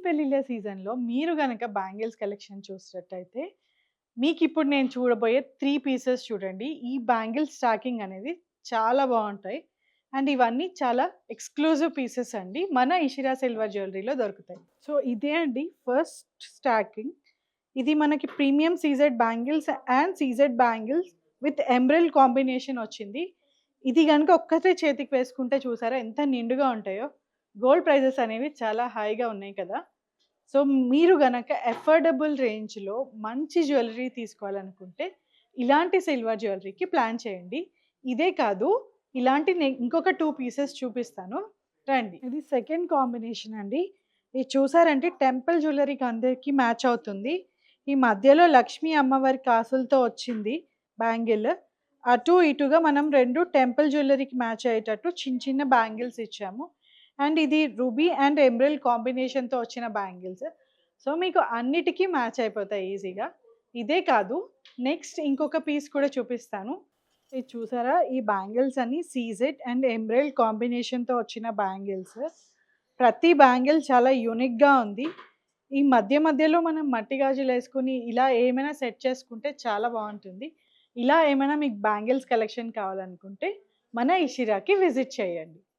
పెళ్ళిళ్ళ సీజన్‌లో మీరు గనక బ్యాంగిల్స్ కలెక్షన్ చూసినట్టయితే, మీకిప్పుడు నేను చూడబోయే 3 పీసెస్ చూడండి. ఈ బ్యాంగిల్ స్టాకింగ్ అనేది చాలా బావుంటాయి. అండ్ ఇవన్నీ చాలా ఎక్స్‌క్లూజివ్ పీసెస్ అండి. మన ఇషిరా సిల్వర్ జ్యువెల్లరీలో దొరుకుతాయి. సో, ఇదే అండి ఫస్ట్ స్టాకింగ్. ఇది మనకి premium CZ bangles and CZ bangles with emerald combination వచ్చింది. ఇది గనుక ఒక్కటే చేతికి వేసుకుంటే చూసారా ఎంత నిండుగా ఉంటాయో. గోల్డ్ ప్రైజెస్ అనేవి చాలా హైగా ఉన్నాయి కదా! సో, మీరు గనక అఫోర్డబుల్ రేంజ్‌లో మంచి జ్యువెల్లరీ తీసుకోవాలనుకుంటే, ఇలాంటి సిల్వర్ జ్యువెల్లరీకి ప్లాన్ చేయండి. ఇదే కాదు, ఇలాంటి ఇంకొక 2 పీసెస్ చూపిస్తాను. రండి. ఇది సెకండ్ కాంబినేషన్ అండి. ఇది చూసారంటే టెంపుల్ జ్యువెల్లరీకి అందరికి మ్యాచ్ అవుతుంది. ఈ మధ్యలో లక్ష్మీ అమ్మవారి కాసులతో వచ్చింది బ్యాంగిల్. అటు ఇటుగా మనం 2 టెంపుల్ జ్యువెల్లరీకి మ్యాచ్ అయ్యేటట్టు చిన్న చిన్న బ్యాంగిల్స్ ఇచ్చాము. అండ్ ఇది రూబీ అండ్ ఎమరల్డ్ కాంబినేషన్‌తో వచ్చిన బ్యాంగిల్స్. సో, మీకు అన్నిటికి మ్యాచ్ అయిపోతాయి ఈజీగా. ఇదే కాదు, నెక్స్ట్ ఇంకొక పీస్ కూడా చూపిస్తాను. ఇది చూసారా? ఈ బ్యాంగిల్స్ అన్నీ సీజెడ్ అండ్ ఎమరల్డ్ కాంబినేషన్‌తో వచ్చిన బ్యాంగిల్స్. ప్రతి బ్యాంగిల్ చాలా యూనిక్‌గా ఉంది. ఈ మధ్య మధ్యలో మనం మట్టి గాజులేసుకొని ఇలా ఏమైనా సెట్ చేసుకుంటే చాలా బావుంటుంది. ఇలా ఏమైనా మీకు బ్యాంగిల్స్ కలెక్షన్ కావాలనుకుంటే మన ఇషిరాకి విజిట్ చేయండి.